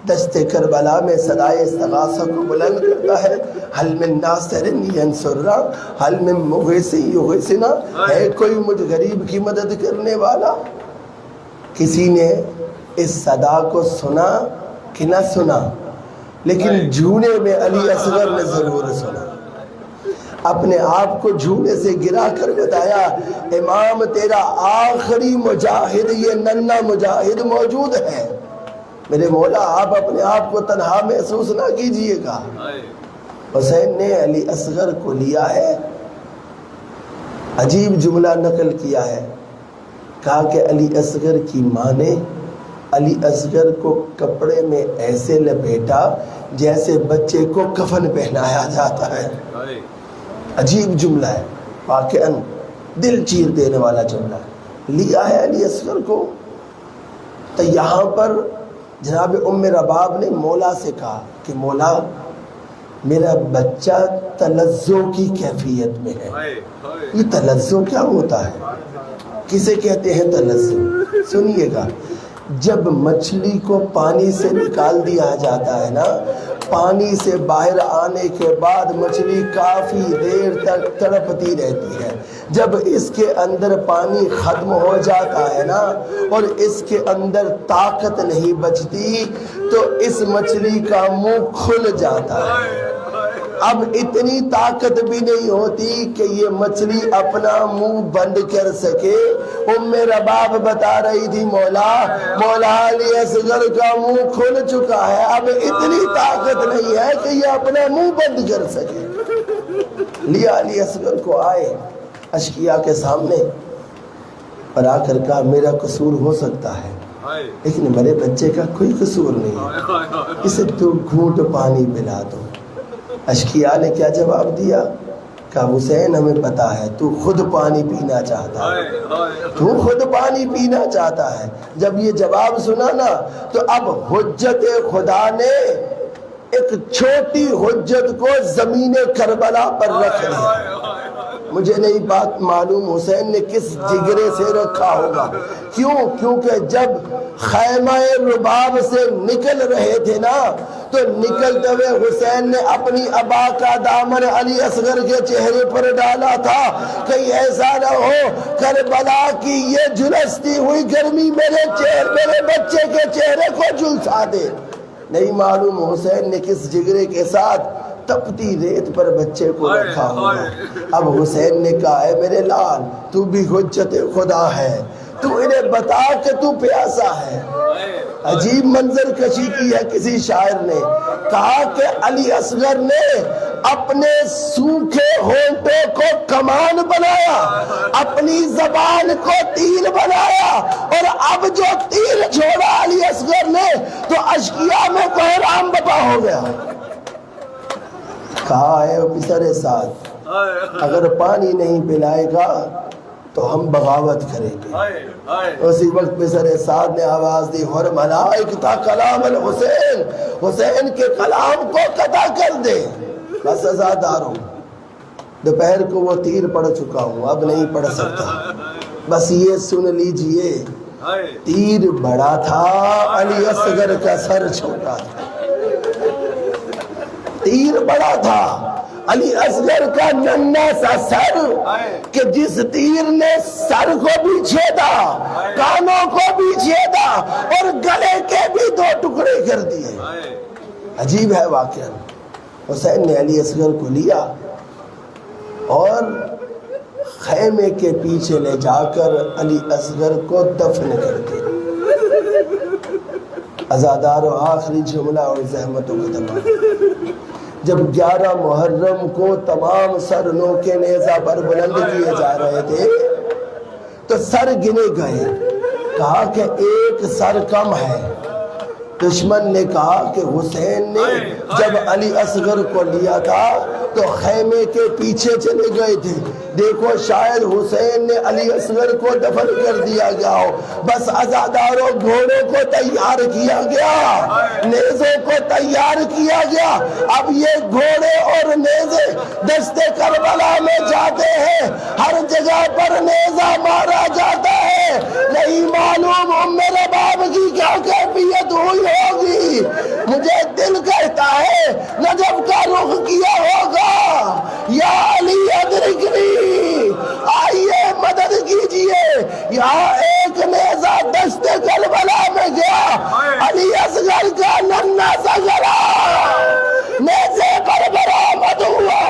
دشت کربلا میں صدائے استغاثہ کو بلند کرتا ہے. حل من ناصر ینصرنا، حل من مغیث یغیثنا. ہے کوئی مجھ غریب کی مدد کرنے والا؟ کسی نے اس صدا کو سنا کہ نہ سنا، لیکن جھونے میں علی اصغر نے ضرور سنا. اپنے آپ کو جھونے سے گرا کر بتایا امام تیرا آخری مجاہد یہ ننھا مجاہد موجود ہے. میرے مولا آپ اپنے آپ کو تنہا محسوس نہ کیجئے گا. حسین نے علی اصغر کو لیا ہے، عجیب جملہ نقل کیا ہے. کہا کہ علی اصغر کی ماں نے علی اصغر کو کپڑے میں ایسے لپیٹا جیسے بچے کو کفن پہنایا جاتا ہے. عجیب جملہ ہے، واقعاً دل چیر دینے والا جملہ ہے. لیا ہے علی اصغر کو. تو یہاں پر جناب ام رباب نے مولا سے کہا کہ مولا میرا بچہ تلذذ کی کیفیت میں ہے. یہ تلذذ کیا ہوتا ہے؟ کسے کہتے ہیں تلذذ؟ سنیے گا. جب مچھلی کو پانی سے نکال دیا جاتا ہے نا، پانی سے باہر آنے کے بعد مچھلی کافی دیر تک تڑپتی رہتی ہے. جب اس کے اندر پانی ختم ہو جاتا ہے نا اور اس کے اندر طاقت نہیں بچتی تو اس مچھلی کا منہ کھل جاتا ہے. اب اتنی طاقت بھی نہیں ہوتی کہ یہ مچھلی اپنا منہ بند کر سکے. ام رباب بتا رہی تھی مولا علی اصغر کا منہ کھل چکا ہے، اب اتنی طاقت نہیں ہے کہ یہ اپنا منہ بند کر سکے. لیا علی اصغر کو آئے اشقیاء کے سامنے اور آ کر کہا میرا قصور ہو سکتا ہے لیکن میرے بچے کا کوئی قصور نہیں ہے، اسے تو گھونٹ پانی پلا دو. اشقیاء نے کیا جواب دیا؟ کہا حسین ہمیں پتا ہے تو خود پانی پینا چاہتا ہے، تو خود پانی پینا چاہتا ہے. جب یہ جواب سنا نا تو اب حجت خدا نے ایک چھوٹی حجت کو زمین کربلا پر رکھ دیا. مجھے نہیں بات معلوم حسین نے کس جگرے سے رکھا ہوگا. کیوں؟ کیونکہ جب خیمہ رباب سے نکل رہے تھے نا تو نکلتے ہوئے حسین نے اپنی ابا کا دامن علی اصغر کے چہرے پر ڈالا تھا، کہیں ایسا نہ ہو کربلا کی یہ جھلستی ہوئی گرمی میرے بچے کے چہرے کو جھلسا دے۔ نہیں معلوم حسین نے کس جگرے کے ساتھ تپتی ریت پر بچے کو رکھا ہوگا۔ اب حسین نے کہا ہے میرے لال تو بھی حجت خدا ہے، تو انہیں بتا کہ تو پیاسا ہے۔ عجیب منظر کشی کی ہے کسی شاعر نے، کہا کہ علی اصغر نے اپنے سوکھے ہونٹوں کو کمان بنایا، اپنی زبان کو تیر بنایا، اور اب جو تیر چھوڑا علی اصغر نے تو اشکیا میں بحرام بپا ہو گیا۔ کہا ہے پسر سعد اگر پانی نہیں پلائے گا تو ہم بغاوت کریں گے۔ اسی وقت پسر سعد نے آواز دی حرملائکتا کلام الحسین، حسین کے کلام کو قطع کر دے۔ بس ازادار ہوں، دوپہر کو وہ تیر پڑھ چکا ہوں، اب نہیں پڑھ سکتا۔ بس یہ سن لیجئے تیر بڑا تھا علی اصغر کا سر چھوٹا تھا۔ تیر بڑا تھا علی اصغر کا ننھا سا سر، کہ جس تیر نے سر کو بھی چھیدا، کانوں کو بھی چھیدا، اور گلے کے بھی 2 ٹکڑے کر دیے۔ عجیب ہے واقعہ۔ حسین نے علی اصغر کو لیا اور خیمے کے پیچھے لے جا کر علی اصغر کو دفن کر دیا۔ عزادارو آخری جملہ اور زحمتوں کا تمام۔ جب 11 محرم کو تمام سر نوکے نیزہ پر بلند کیے جا رہے تھے تو سر گنے گئے، کہا کہ ایک سر کم ہے۔ دشمن نے کہا کہ حسین نے جب علی اصغر کو لیا تھا تو خیمے کے پیچھے چلے گئے تھے، دیکھو شاید حسین نے علی اصغر کو دفن کر دیا گیا ہو۔ بس عزاداروں گھوڑوں کو تیار کیا گیا، نیزوں کو تیار کیا گیا۔ اب یہ گھوڑے اور نیزے دشت کربلا میں جاتے ہیں، ہر جگہ پر نیزہ مارا جاتا ہے۔ نہیں معلوم میرے باپ کی کیا کیفیت ہوئی ہوگی۔ مجھے دل کہتا ہے نجف کا رخ کیا ہوگا، یا علی ادرکنی، آئیے مدد کیجئے۔ یہاں ایک نیزہ دشت کربلا میں گیا، علی اصغر کا ننھا سا گلا نیزے پر برآمد ہوا۔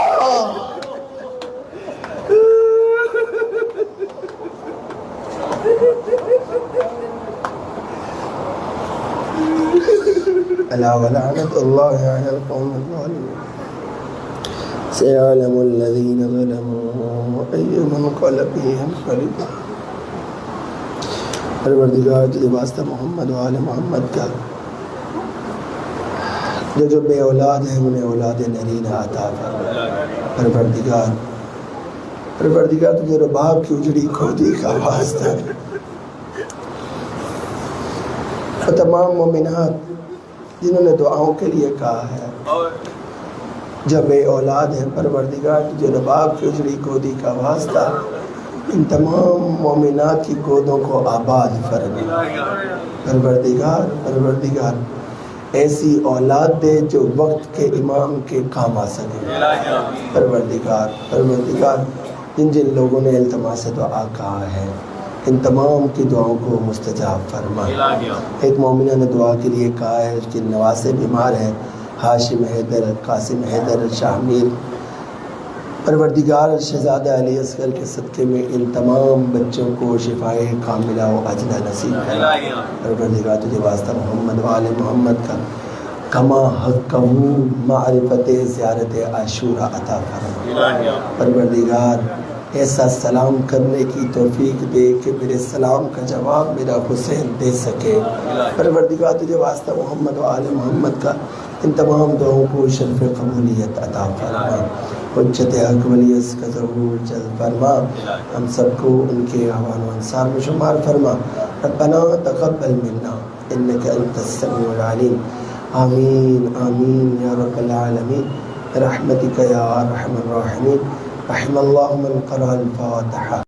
الا ولعنت اللہ علی القوم الظالمین، سيعلم الذين ظلموا أي منقلب ينقلبون۔ پروردگار تجھے واسطہ محمد و آل محمد کا جو بے اولاد ہیں انہیں اولاد نرینہ عطا فرما۔ پروردگار تجھے رباب کی اجڑی کھودی کا واسطہ اور تمام مومنات جنہوں نے دعاؤں کے لیے کہا ہے جب بے اولاد ہیں، پروردگار تجھے رباب کی اجڑی گودی کا واسطہ ان تمام مومنات کی گودوں کو آباد فرما۔ پروردگار ایسی اولاد دے جو وقت کے امام کے کام آ سکے۔ پروردگار جن لوگوں نے التماس دعا کہا ہے ان تمام کی دعاؤں کو مستجاب فرما۔ ایک مومنہ نے دعا کے لیے کہا ہے کہ نواسے بیمار ہیں، ہاشم حیدر، قاسم حیدر، شاہ میر۔ پروردگار شہزادہ علی اصغر کے صدقے میں ان تمام بچوں کو شفائے کاملہ و عاجلہ نصیب ہے۔ پروردگار تجھے واسطہ محمد و آل محمد کا کما حقہ معرفت زیارت عاشورہ عطا فرما۔ پروردگار ایسا سلام کرنے کی توفیق دے کہ میرے سلام کا جواب میرا حسین دے سکے۔ پروردگار تجھے واسطہ محمد و آل محمد کا ان تمام دعاؤں کو شرف قبولیت عطا فرما۔ حجت حق ولی اس کا ظہور جلد فرما، ہم سب کو ان کے اعوان و انصار میں شمار فرما۔ ربنا تقبل منا انک انت السمیع العلیم، آمین آمین یا رب العالمین، برحمتک یا ارحم الراحمین۔ رحم اللہ من قرأ الفاتحہ۔